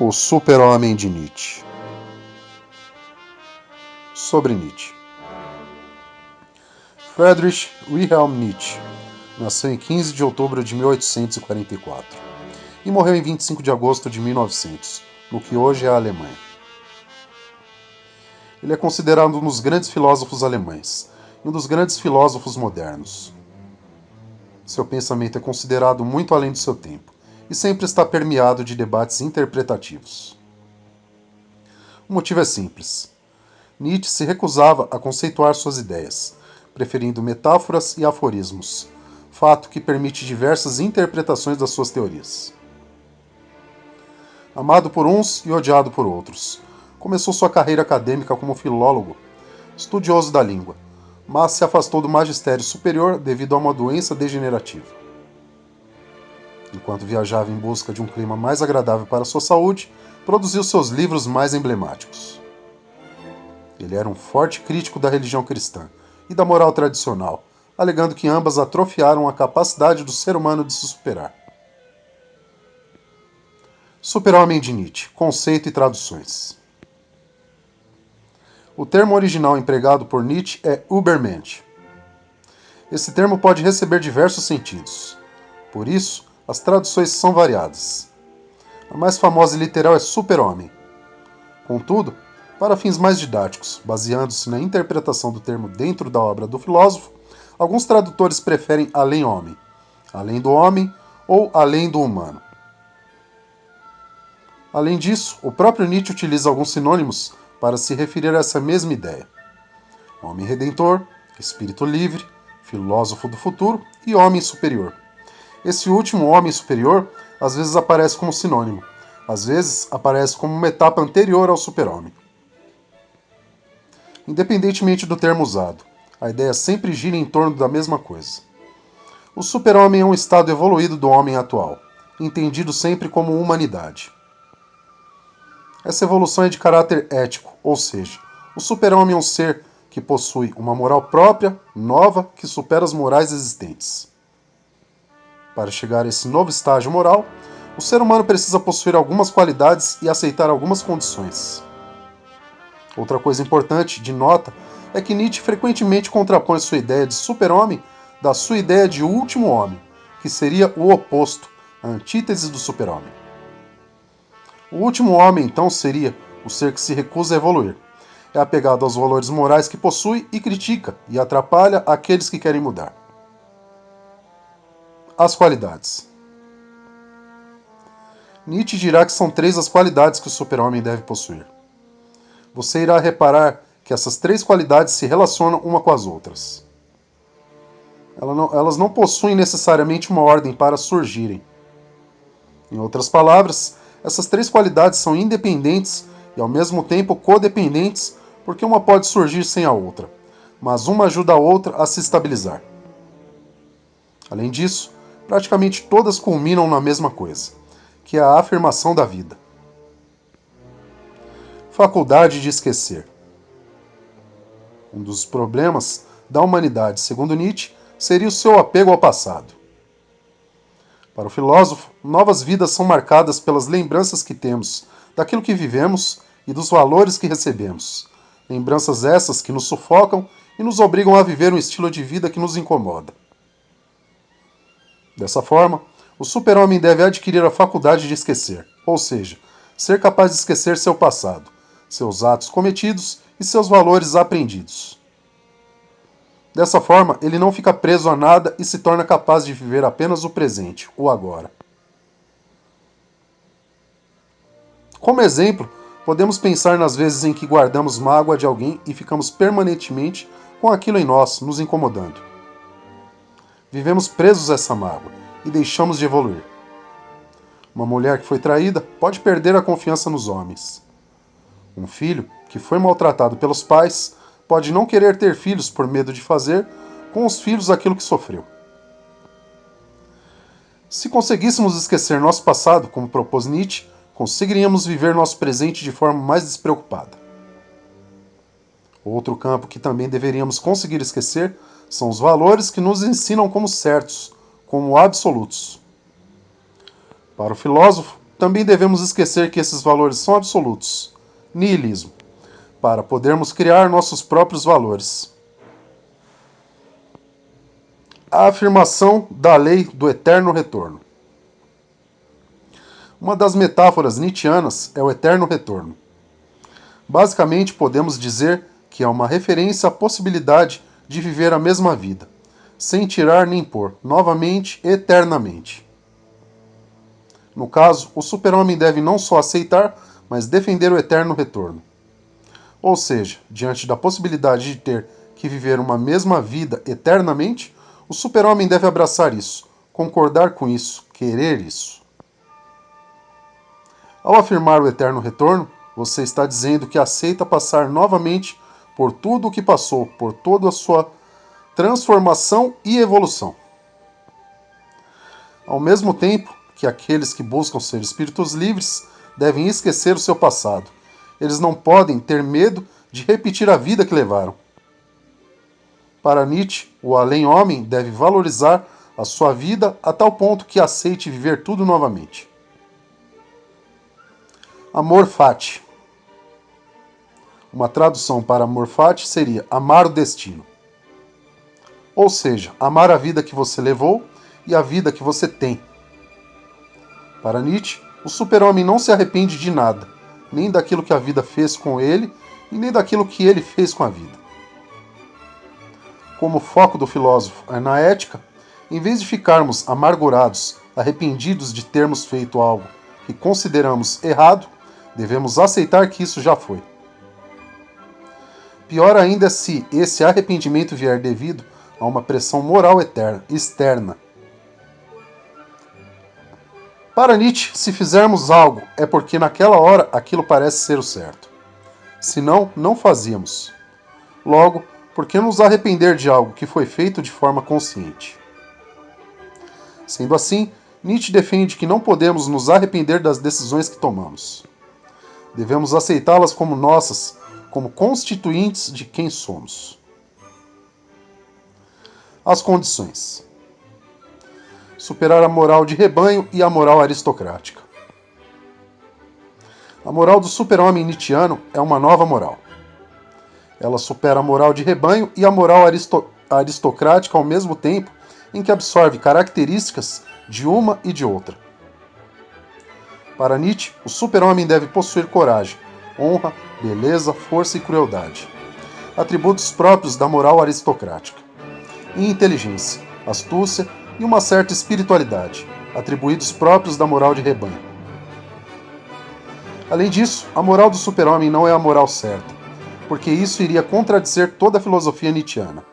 O Super-Homem de Nietzsche. Sobre Nietzsche. Friedrich Wilhelm Nietzsche nasceu em 15 de outubro de 1844 e morreu em 25 de agosto de 1900, no que hoje é a Alemanha. Ele é considerado um dos grandes filósofos alemães e um dos grandes filósofos modernos. Seu pensamento é considerado muito além do seu tempo e sempre está permeado de debates interpretativos. O motivo é simples. Nietzsche se recusava a conceituar suas ideias, preferindo metáforas e aforismos, fato que permite diversas interpretações das suas teorias. Amado por uns e odiado por outros, começou sua carreira acadêmica como filólogo, estudioso da língua, mas se afastou do magistério superior devido a uma doença degenerativa. Enquanto viajava em busca de um clima mais agradável para sua saúde, produziu seus livros mais emblemáticos. Ele era um forte crítico da religião cristã e da moral tradicional, alegando que ambas atrofiaram a capacidade do ser humano de se superar. Super-Homem de Nietzsche, conceito e traduções. O termo original empregado por Nietzsche é Übermensch. Esse termo pode receber diversos sentidos. Por isso, as traduções são variadas. A mais famosa e literal é super-homem. Contudo, para fins mais didáticos, baseando-se na interpretação do termo dentro da obra do filósofo, alguns tradutores preferem além-homem, além do homem ou além do humano. Além disso, o próprio Nietzsche utiliza alguns sinônimos para se referir a essa mesma ideia. Homem redentor, espírito livre, filósofo do futuro e homem superior. Esse último homem superior às vezes aparece como sinônimo, às vezes aparece como uma etapa anterior ao super-homem. Independentemente do termo usado, a ideia sempre gira em torno da mesma coisa. O super-homem é um estado evoluído do homem atual, entendido sempre como humanidade. Essa evolução é de caráter ético, ou seja, o super-homem é um ser que possui uma moral própria, nova, que supera as morais existentes. Para chegar a esse novo estágio moral, o ser humano precisa possuir algumas qualidades e aceitar algumas condições. Outra coisa importante de nota é que Nietzsche frequentemente contrapõe sua ideia de super-homem da sua ideia de último homem, que seria o oposto, a antítese do super-homem. O último homem, então, seria o ser que se recusa a evoluir. É apegado aos valores morais que possui e critica e atrapalha aqueles que querem mudar. As qualidades. Nietzsche dirá que são 3 as qualidades que o super-homem deve possuir. Você irá reparar que essas 3 qualidades se relacionam uma com as outras. Elas não possuem necessariamente uma ordem para surgirem. Em outras palavras, essas 3 qualidades são independentes e ao mesmo tempo codependentes, porque uma pode surgir sem a outra, mas uma ajuda a outra a se estabilizar. Além disso, praticamente todas culminam na mesma coisa, que é a afirmação da vida. Faculdade de esquecer. Um dos problemas da humanidade, segundo Nietzsche, seria o seu apego ao passado. Para o filósofo, novas vidas são marcadas pelas lembranças que temos daquilo que vivemos e dos valores que recebemos. Lembranças essas que nos sufocam e nos obrigam a viver um estilo de vida que nos incomoda. Dessa forma, o super-homem deve adquirir a faculdade de esquecer, ou seja, ser capaz de esquecer seu passado, seus atos cometidos e seus valores aprendidos. Dessa forma, ele não fica preso a nada e se torna capaz de viver apenas o presente, o agora. Como exemplo, podemos pensar nas vezes em que guardamos mágoa de alguém e ficamos permanentemente com aquilo em nós, nos incomodando. Vivemos presos a essa mágoa e deixamos de evoluir. Uma mulher que foi traída pode perder a confiança nos homens. Um filho que foi maltratado pelos pais pode não querer ter filhos por medo de fazer com os filhos aquilo que sofreu. Se conseguíssemos esquecer nosso passado, como propôs Nietzsche, conseguiríamos viver nosso presente de forma mais despreocupada. Outro campo que também deveríamos conseguir esquecer são os valores que nos ensinam como certos, como absolutos. Para o filósofo, também devemos esquecer que esses valores são absolutos, niilismo, para podermos criar nossos próprios valores. A afirmação da lei do eterno retorno. Uma das metáforas nietzschianas é o eterno retorno. Basicamente, podemos dizer que é uma referência à possibilidade de viver a mesma vida, sem tirar nem pôr, novamente, eternamente. No caso, o super-homem deve não só aceitar, mas defender o eterno retorno. Ou seja, diante da possibilidade de ter que viver uma mesma vida eternamente, o super-homem deve abraçar isso, concordar com isso, querer isso. Ao afirmar o eterno retorno, você está dizendo que aceita passar novamente por tudo o que passou, por toda a sua transformação e evolução. Ao mesmo tempo que aqueles que buscam ser espíritos livres devem esquecer o seu passado. Eles não podem ter medo de repetir a vida que levaram. Para Nietzsche, o além-homem deve valorizar a sua vida a tal ponto que aceite viver tudo novamente. Amor fati. Uma tradução para amor fati seria amar o destino. Ou seja, amar a vida que você levou e a vida que você tem. Para Nietzsche, o super-homem não se arrepende de nada, nem daquilo que a vida fez com ele e nem daquilo que ele fez com a vida. Como foco do filósofo é na ética, em vez de ficarmos amargurados, arrependidos de termos feito algo que consideramos errado, devemos aceitar que isso já foi. Pior ainda é se esse arrependimento vier devido a uma pressão moral externa. Para Nietzsche, se fizermos algo, é porque naquela hora aquilo parece ser o certo. Senão, não fazíamos. Logo, por que nos arrepender de algo que foi feito de forma consciente? Sendo assim, Nietzsche defende que não podemos nos arrepender das decisões que tomamos. Devemos aceitá-las como nossas, como constituintes de quem somos. As condições. Superar a moral de rebanho e a moral aristocrática. A moral do super-homem nietzschiano é uma nova moral. Ela supera a moral de rebanho e a moral aristocrática ao mesmo tempo em que absorve características de uma e de outra. Para Nietzsche, o super-homem deve possuir coragem, honra, beleza, força e crueldade, atributos próprios da moral aristocrática, e inteligência, astúcia e uma certa espiritualidade, atribuídos próprios da moral de rebanho. Além disso, a moral do super-homem não é a moral certa, porque isso iria contradizer toda a filosofia nietzschiana.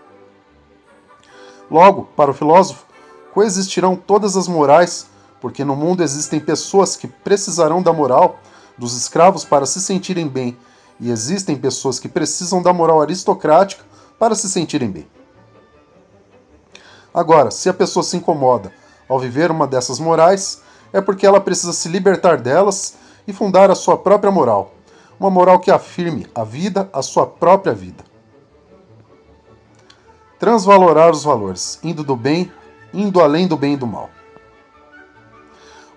Logo, para o filósofo, coexistirão todas as morais, porque no mundo existem pessoas que precisarão da moral dos escravos para se sentirem bem, e existem pessoas que precisam da moral aristocrática para se sentirem bem. Agora, se a pessoa se incomoda ao viver uma dessas morais, é porque ela precisa se libertar delas e fundar a sua própria moral, uma moral que afirme a vida, a sua própria vida. Transvalorar os valores, indo além do bem e do mal.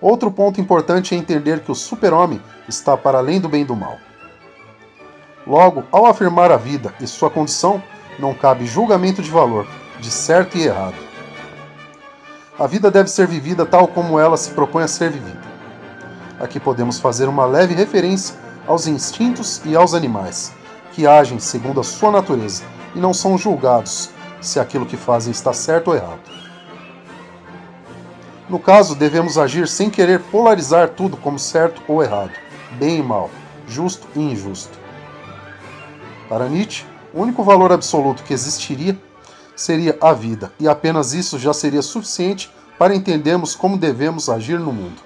Outro ponto importante é entender que o super-homem está para além do bem e do mal. Logo, ao afirmar a vida e sua condição, não cabe julgamento de valor, de certo e errado. A vida deve ser vivida tal como ela se propõe a ser vivida. Aqui podemos fazer uma leve referência aos instintos e aos animais, que agem segundo a sua natureza e não são julgados se aquilo que fazem está certo ou errado. No caso, devemos agir sem querer polarizar tudo como certo ou errado, bem e mal, justo e injusto. Para Nietzsche, o único valor absoluto que existiria seria a vida, e apenas isso já seria suficiente para entendermos como devemos agir no mundo.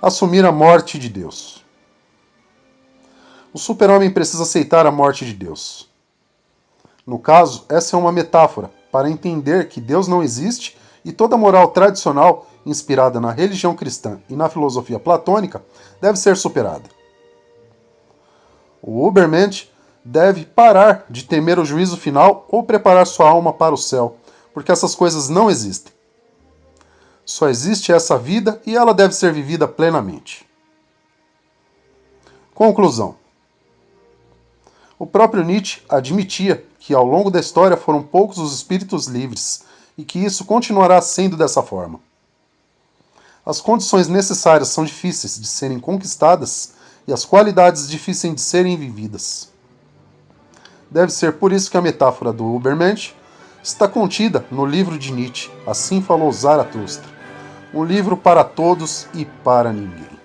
Assumir a morte de Deus. O super-homem precisa aceitar a morte de Deus. No caso, essa é uma metáfora para entender que Deus não existe e toda moral tradicional, inspirada na religião cristã e na filosofia platônica, deve ser superada. O Ubermensch deve parar de temer o juízo final ou preparar sua alma para o céu, porque essas coisas não existem. Só existe essa vida e ela deve ser vivida plenamente. Conclusão. O próprio Nietzsche admitia que ao longo da história foram poucos os espíritos livres e que isso continuará sendo dessa forma. As condições necessárias são difíceis de serem conquistadas e as qualidades difíceis de serem vividas. Deve ser por isso que a metáfora do Übermensch está contida no livro de Nietzsche, Assim Falou Zaratustra, um livro para todos e para ninguém.